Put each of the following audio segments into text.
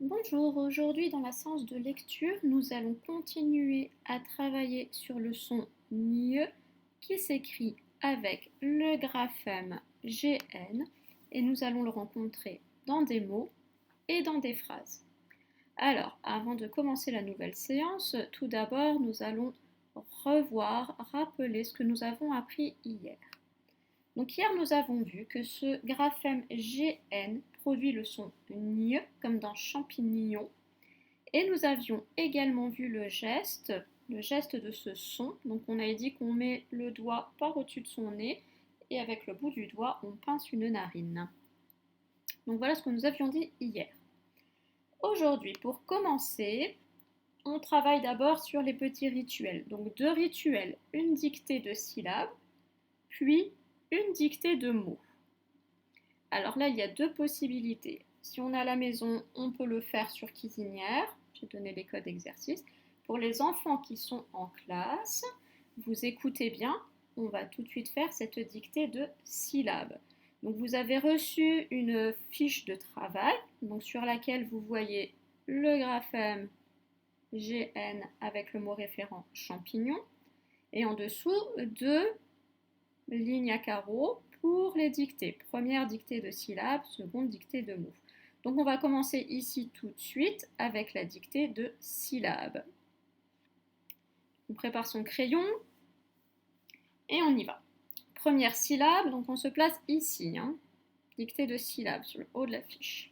Bonjour, aujourd'hui dans la séance de lecture, nous allons continuer à travailler sur le son NIE qui s'écrit avec le graphème GN et nous allons le rencontrer dans des mots et dans des phrases. Alors, avant de commencer la nouvelle séance, tout d'abord nous allons rappeler ce que nous avons appris hier. Donc hier, nous avons vu que ce graphème GN produit le son NIE comme dans champignon. Et nous avions également vu le geste de ce son. Donc on a dit qu'on met le doigt par au-dessus de son nez et avec le bout du doigt, on pince une narine. Donc voilà ce que nous avions dit hier. Aujourd'hui, pour commencer, on travaille d'abord sur les petits rituels. Donc deux rituels, une dictée de syllabes, puis une dictée de mots. Alors là, il y a deux possibilités. Si on est à la maison, on peut le faire sur cuisinière. J'ai donné les codes d'exercice. Pour les enfants qui sont en classe, vous écoutez bien, on va tout de suite faire cette dictée de syllabes. Donc vous avez reçu une fiche de travail donc sur laquelle vous voyez le graphème GN avec le mot référent champignon et en dessous deux lignes à carreaux pour les dictées. Première dictée de syllabes, seconde dictée de mots. Donc on va commencer ici tout de suite avec la dictée de syllabes. On prépare son crayon et on y va. Première syllabe, donc on se place ici, dictée de syllabes sur le haut de la fiche.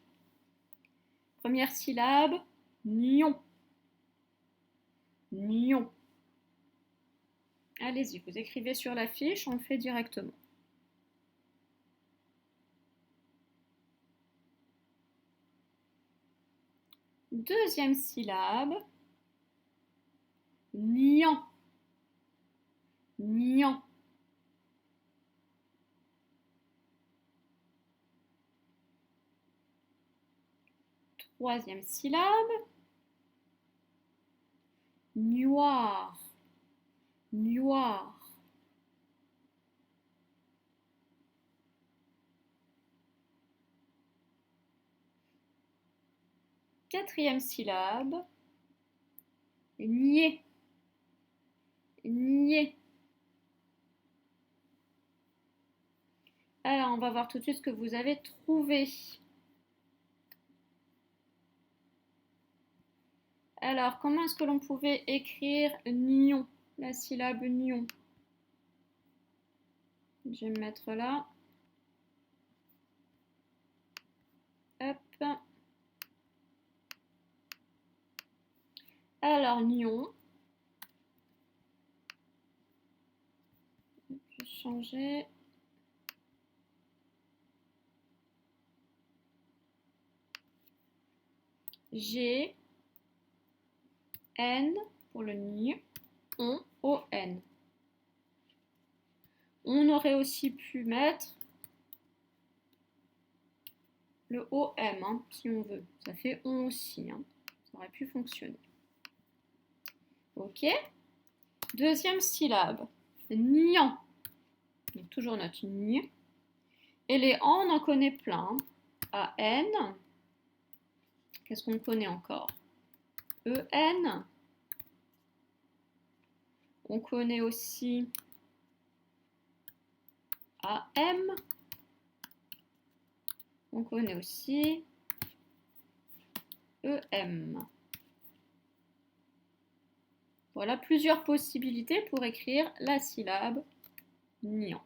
Première syllabe, nion. Nion. Allez-y, vous écrivez sur la fiche, on le fait directement. Deuxième syllabe, nian. Nian. Troisième syllabe, noir. Noir. Quatrième syllabe, nier. Nier. Alors, on va voir tout de suite ce que vous avez trouvé. Alors, comment est-ce que l'on pouvait écrire nion, la syllabe nion? Je vais me mettre là. Hop. Alors, nion. Je vais changer. G, N pour le ni, on, O-N. On aurait aussi pu mettre le O-M, si on veut. Ça fait on aussi. Ça aurait pu fonctionner. Ok. Deuxième syllabe. Nian. Donc toujours notre ni. Et les en, on en connaît plein. A-N. Qu'est-ce qu'on connaît encore? E-N. On connaît aussi A-M. On connaît aussi E-M. Voilà plusieurs possibilités pour écrire la syllabe nian.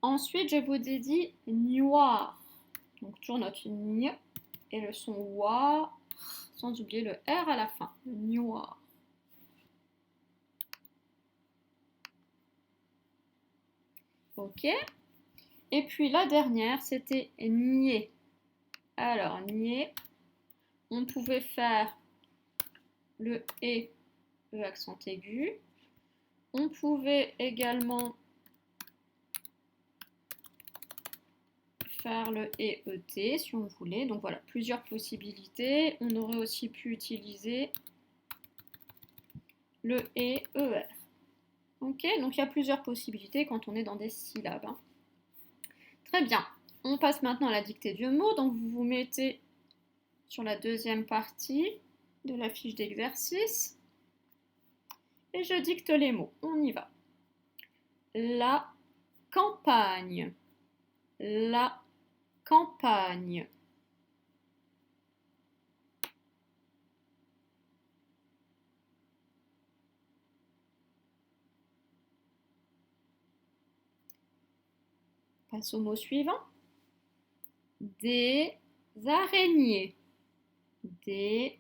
Ensuite, je vous ai dit noir. Donc toujours notre ni et le son wa, sans oublier le R à la fin. Noir. Ok. Et puis la dernière, c'était nier. Alors, nier, on pouvait faire le E accent aigu. On pouvait également faire le EET si on voulait. Donc voilà, plusieurs possibilités. On aurait aussi pu utiliser le EER. Ok, donc il y a plusieurs possibilités quand on est dans des syllabes. Très bien. On passe maintenant à la dictée du mot. Donc vous vous mettez sur la deuxième partie de la fiche d'exercice et je dicte les mots. On y va. La campagne. La campagne. Passe au mot suivant. Des araignées. Des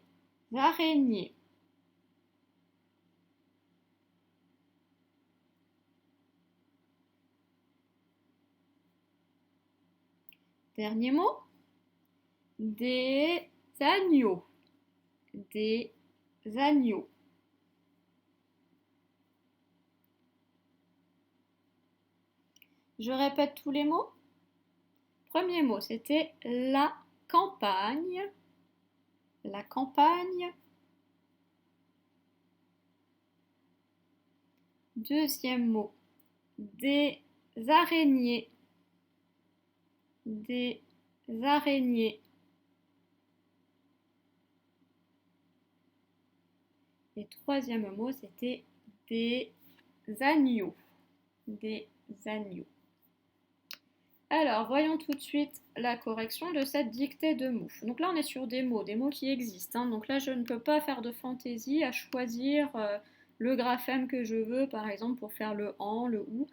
araignées. Dernier mot. Des agneaux. Des agneaux. Je répète tous les mots. Premier mot, c'était la campagne. La campagne. Deuxième mot, des araignées. Des araignées. Et troisième mot, c'était des agneaux. Des agneaux. Alors, voyons tout de suite la correction de cette dictée de mots. Donc là, on est sur des mots qui existent. Hein. Donc là, je ne peux pas faire de fantaisie à choisir le graphème que je veux, par exemple, pour faire le en, le ou.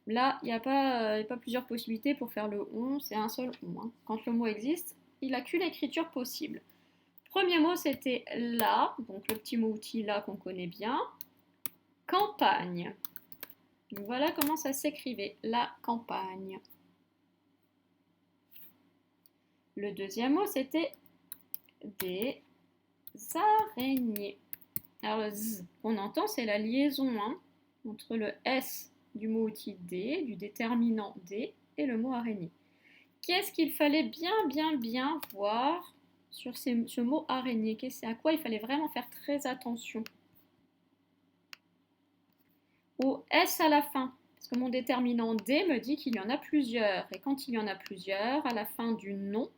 Là, il n'y a pas plusieurs possibilités pour faire le on, c'est un seul on. Hein. Quand le mot existe, il n'a qu'une écriture possible. Premier mot, c'était la, donc le petit mot outil là qu'on connaît bien. Campagne. Donc voilà comment ça s'écrivait, la campagne. Le deuxième mot, c'était des araignées. Alors le z qu'on entend, c'est la liaison hein, entre le s du mot outil des, du déterminant des, et le mot araignée. Qu'est-ce qu'il fallait bien voir sur ce mot araignée? À quoi il fallait vraiment faire très attention? Au S à la fin, parce que mon déterminant D me dit qu'il y en a plusieurs. Et quand il y en a plusieurs, à la fin du nom,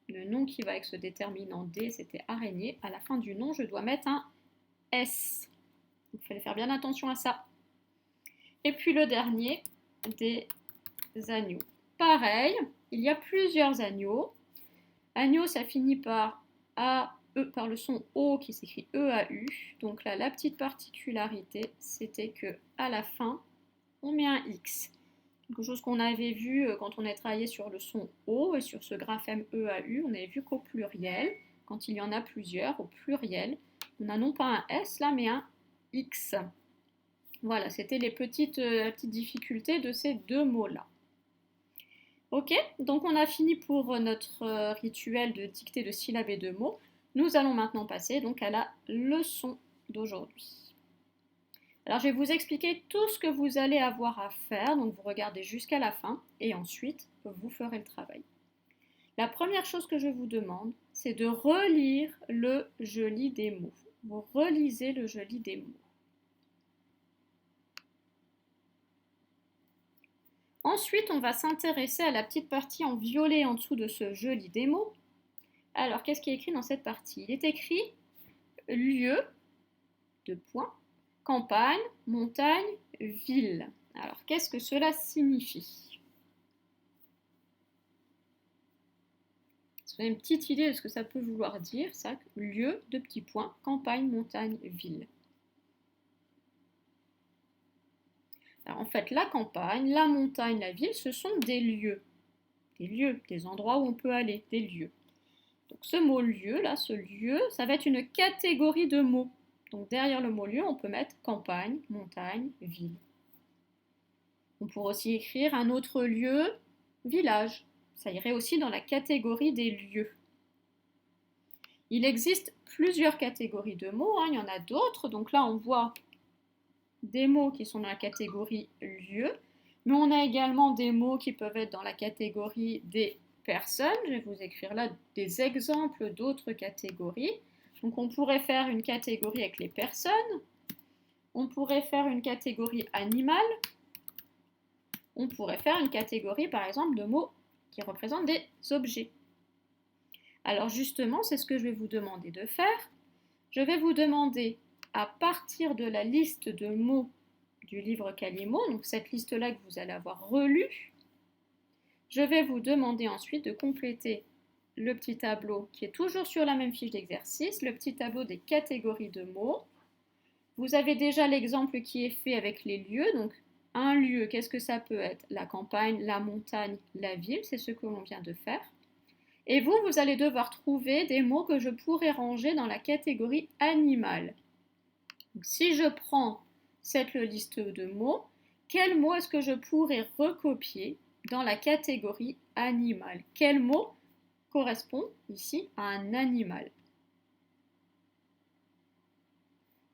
le nom qui va avec ce déterminant D, c'était araignée, à la fin du nom, je dois mettre un S. Donc, il fallait faire bien attention à ça. Et puis le dernier, des agneaux. Pareil, il y a plusieurs agneaux. Agneau, ça finit par par le son O qui s'écrit E-A-U. Donc là, la petite particularité, c'était que à la fin, on met un X. Quelque chose qu'on avait vu quand on a travaillé sur le son O et sur ce graphème E-A-U, on avait vu qu'au pluriel, quand il y en a plusieurs, au pluriel, on n'a non pas un S là, mais un X. Voilà, c'était les petites difficultés de ces deux mots-là. Ok, donc on a fini pour notre rituel de dictée de syllabes et de mots. Nous allons maintenant passer donc à la leçon d'aujourd'hui. Alors je vais vous expliquer tout ce que vous allez avoir à faire, donc vous regardez jusqu'à la fin et ensuite vous ferez le travail. La première chose que je vous demande, c'est de relire le je lis des mots. Vous relisez le je lis des mots. Ensuite, on va s'intéresser à la petite partie en violet en dessous de ce je lis des mots. Alors, qu'est-ce qui est écrit dans cette partie? Il est écrit lieu, de points, campagne, montagne, ville. Alors, qu'est-ce que cela signifie? Vous avez une petite idée de ce que ça peut vouloir dire, ça? Lieu, de petits points, campagne, montagne, ville. Alors, en fait, la campagne, la montagne, la ville, ce sont des lieux, des endroits où on peut aller, des lieux. Donc ce mot lieu, là, ce lieu, ça va être une catégorie de mots. Donc derrière le mot lieu, on peut mettre campagne, montagne, ville. On pourrait aussi écrire un autre lieu, village. Ça irait aussi dans la catégorie des lieux. Il existe plusieurs catégories de mots, hein, il y en a d'autres. Donc là, on voit des mots qui sont dans la catégorie lieu, mais on a également des mots qui peuvent être dans la catégorie des personnes. Je vais vous écrire là des exemples d'autres catégories. Donc on pourrait faire une catégorie avec les personnes, on pourrait faire une catégorie animale, on pourrait faire une catégorie par exemple de mots qui représentent des objets. Alors justement, c'est ce que je vais vous demander de faire. Je vais vous demander, à partir de la liste de mots du livre Calimo, donc cette liste-là que vous allez avoir relue, je vais vous demander ensuite de compléter le petit tableau qui est toujours sur la même fiche d'exercice, le petit tableau des catégories de mots. Vous avez déjà l'exemple qui est fait avec les lieux, donc un lieu, qu'est-ce que ça peut être? La campagne, la montagne, la ville, c'est ce que l'on vient de faire. Et vous, vous allez devoir trouver des mots que je pourrais ranger dans la catégorie animal. Donc, si je prends cette liste de mots, quel mot est-ce que je pourrais recopier dans la catégorie animal? Quel mot correspond ici à un animal?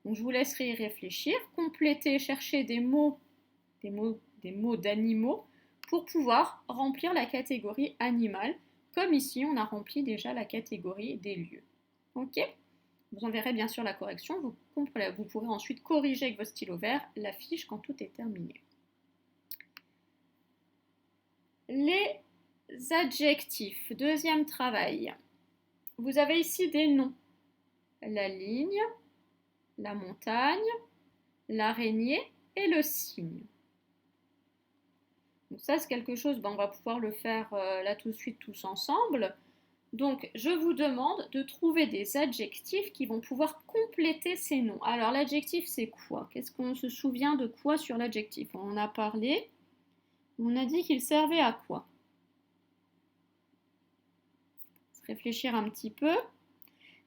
Donc, je vous laisserai y réfléchir, compléter, chercher des mots d'animaux pour pouvoir remplir la catégorie animal, comme ici on a rempli déjà la catégorie des lieux. Ok? Vous enverrez bien sûr la correction, vous pourrez ensuite corriger avec votre stylo vert la fiche quand tout est terminé. Les adjectifs, deuxième travail. Vous avez ici des noms. La ligne, la montagne, l'araignée et le cygne. Donc ça, c'est quelque chose, on va pouvoir le faire là tout de suite tous ensemble. Donc, je vous demande de trouver des adjectifs qui vont pouvoir compléter ces noms. Alors, l'adjectif, c'est quoi? Qu'est-ce qu'on se souvient de quoi sur l'adjectif? On en a parlé. On a dit qu'il servait à quoi? Réfléchir un petit peu.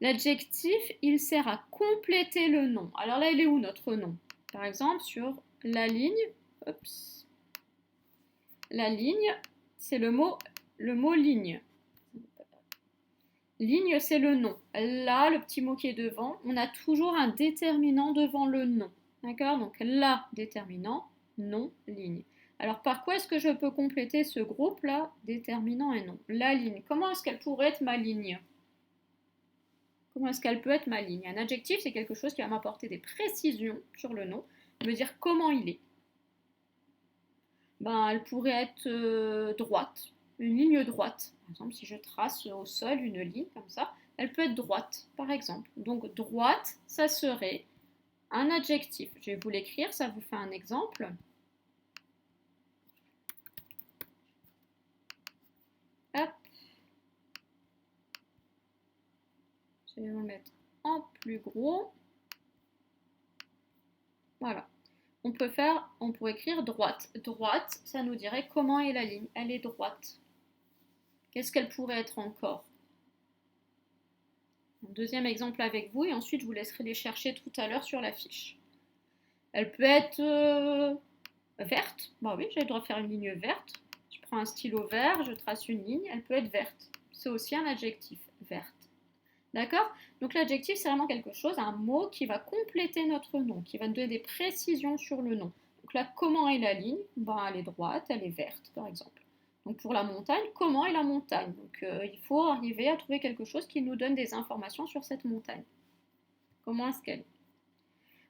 L'adjectif, il sert à compléter le nom. Alors là, il est où notre nom? Par exemple, sur la ligne, la ligne, c'est le mot ligne. Ligne, c'est le nom. Là, le petit mot qui est devant, on a toujours un déterminant devant le nom. D'accord? Donc là, déterminant, nom, ligne. Alors par quoi est-ce que je peux compléter ce groupe-là? Déterminant et nom. La ligne. Comment est-ce qu'elle pourrait être ma ligne? Comment est-ce qu'elle peut être ma ligne? Un adjectif, c'est quelque chose qui va m'apporter des précisions sur le nom, me dire comment il est. Elle pourrait être droite, une ligne droite. Par exemple, si je trace au sol une ligne comme ça, elle peut être droite, par exemple. Donc droite, ça serait un adjectif. Je vais vous l'écrire, ça vous fait un exemple. Hop. Je vais vous le mettre en plus gros. Voilà. On pourrait écrire droite. Droite, ça nous dirait comment est la ligne. Elle est droite. Qu'est-ce qu'elle pourrait être encore? Un deuxième exemple avec vous et ensuite je vous laisserai les chercher tout à l'heure sur la fiche. Elle peut être verte. Oui, j'ai le droit de faire une ligne verte. Je prends un stylo vert, je trace une ligne. Elle peut être verte. C'est aussi un adjectif, verte. D'accord? Donc l'adjectif, c'est vraiment quelque chose, un mot qui va compléter notre nom, qui va nous donner des précisions sur le nom. Donc là, comment est la ligne? Elle est droite, elle est verte, par exemple. Donc pour la montagne, comment est la montagne? Donc il faut arriver à trouver quelque chose qui nous donne des informations sur cette montagne. Comment est-ce qu'elle est?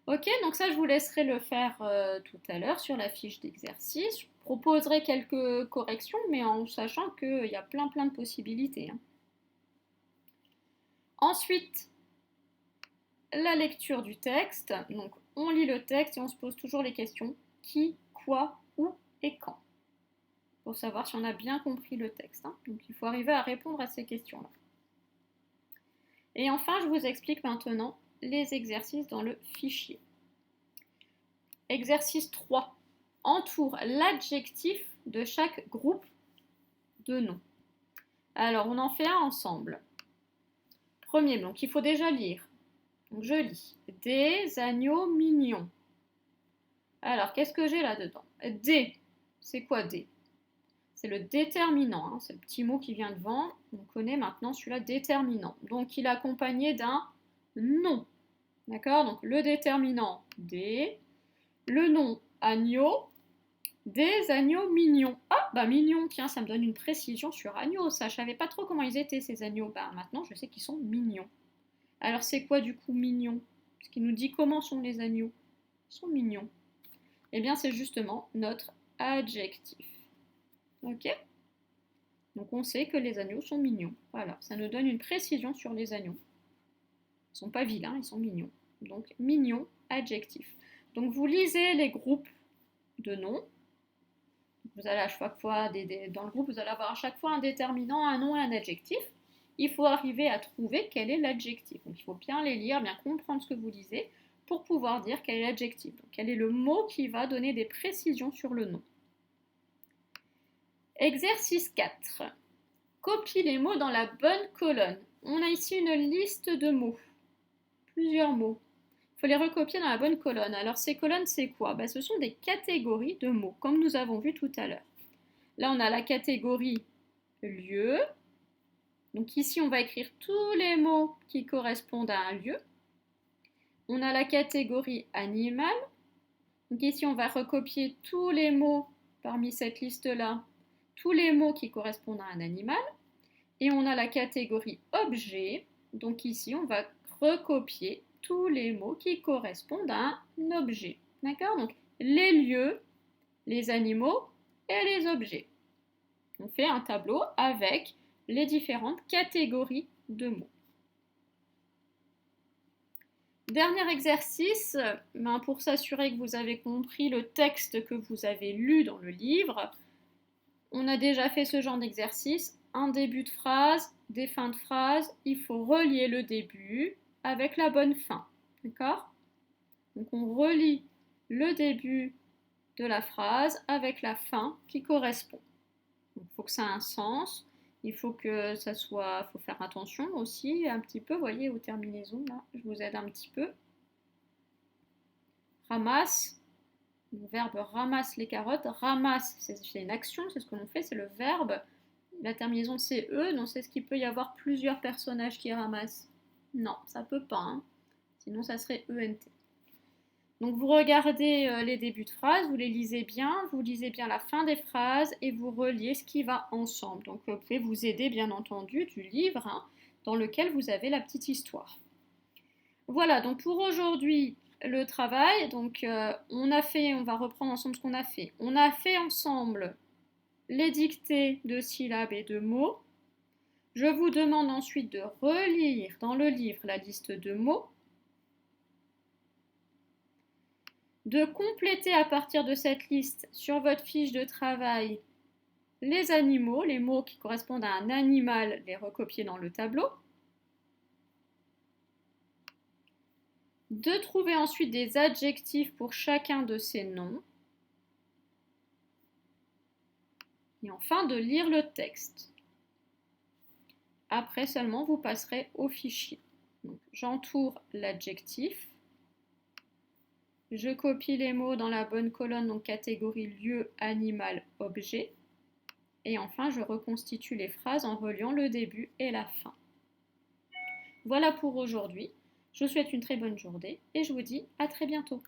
Ok, donc ça, je vous laisserai le faire tout à l'heure sur la fiche d'exercice. Je proposerai quelques corrections, mais en sachant qu'il y a plein de possibilités. Ensuite, la lecture du texte. Donc, on lit le texte et on se pose toujours les questions qui, quoi, où et quand. Pour savoir si on a bien compris le texte. Donc, il faut arriver à répondre à ces questions-là. Et enfin, je vous explique maintenant les exercices dans le fichier. Exercice 3. Entoure l'adjectif de chaque groupe de noms. Alors, on en fait un ensemble. Premier, donc il faut déjà lire. Donc je lis. Des agneaux mignons. Alors, qu'est-ce que j'ai là-dedans? Des. C'est quoi des? C'est le déterminant. C'est le petit mot qui vient devant. On connaît maintenant celui-là, déterminant. Donc, il est accompagné d'un nom. D'accord? Donc, le déterminant, des. Le nom, agneau. Des agneaux mignons. Ah, mignons, tiens, ça me donne une précision sur agneaux. Ça, je savais pas trop comment ils étaient, ces agneaux. Maintenant, je sais qu'ils sont mignons. Alors, c'est quoi, du coup, mignon? Ce qui nous dit comment sont les agneaux. Ils sont mignons. Eh bien, c'est justement notre adjectif. Ok? Donc on sait que les agneaux sont mignons. Voilà, ça nous donne une précision sur les agneaux. Ils ne sont pas vilains, ils sont mignons. Donc mignon, adjectif. Donc vous lisez les groupes de noms. Vous allez à chaque fois, dans le groupe, vous allez avoir à chaque fois un déterminant, un nom et un adjectif. Il faut arriver à trouver quel est l'adjectif. Donc il faut bien les lire, bien comprendre ce que vous lisez pour pouvoir dire quel est l'adjectif. Donc quel est le mot qui va donner des précisions sur le nom. Exercice 4. Copie les mots dans la bonne colonne. On a ici une liste de mots. Plusieurs mots. Il faut les recopier dans la bonne colonne. Alors ces colonnes, c'est quoi? Ce sont des catégories de mots, comme nous avons vu tout à l'heure. Là, on a la catégorie lieu. Donc ici, on va écrire tous les mots qui correspondent à un lieu. On a la catégorie animal. Donc ici, on va recopier tous les mots parmi cette liste-là, tous les mots qui correspondent à un animal. Et on a la catégorie objet. Donc ici, on va recopier tous les mots qui correspondent à un objet. D'accord? Donc les lieux, les animaux et les objets. On fait un tableau avec les différentes catégories de mots. Dernier exercice, pour s'assurer que vous avez compris le texte que vous avez lu dans le livre. On a déjà fait ce genre d'exercice. Un début de phrase, des fins de phrase. Il faut relier le début avec la bonne fin. D'accord? Donc on relie le début de la phrase avec la fin qui correspond. Il faut que ça ait un sens. Il faut que ça soit, faut faire attention aussi un petit peu, vous voyez, aux terminaisons là, je vous aide un petit peu. Ramasse, le verbe ramasse les carottes. Ramasse, c'est une action, c'est ce que l'on fait, c'est le verbe. La terminaison c'est E, donc c'est ce qu'il peut y avoir plusieurs personnages qui ramassent. Non, ça peut pas, hein. Sinon ça serait ENT. Donc vous regardez les débuts de phrases, vous les lisez bien, vous lisez bien la fin des phrases et vous reliez ce qui va ensemble. Donc vous pouvez vous aider bien entendu du livre dans lequel vous avez la petite histoire. Voilà, donc pour aujourd'hui le travail, donc on va reprendre ensemble ce qu'on a fait. On a fait ensemble les dictées de syllabes et de mots. Je vous demande ensuite de relire dans le livre la liste de mots, de compléter à partir de cette liste sur votre fiche de travail les animaux, les mots qui correspondent à un animal, les recopier dans le tableau, de trouver ensuite des adjectifs pour chacun de ces noms, et enfin de lire le texte. Après seulement, vous passerez au fichier. J'entoure l'adjectif. Je copie les mots dans la bonne colonne, donc catégorie lieu, animal, objet. Et enfin, je reconstitue les phrases en reliant le début et la fin. Voilà pour aujourd'hui. Je vous souhaite une très bonne journée et je vous dis à très bientôt.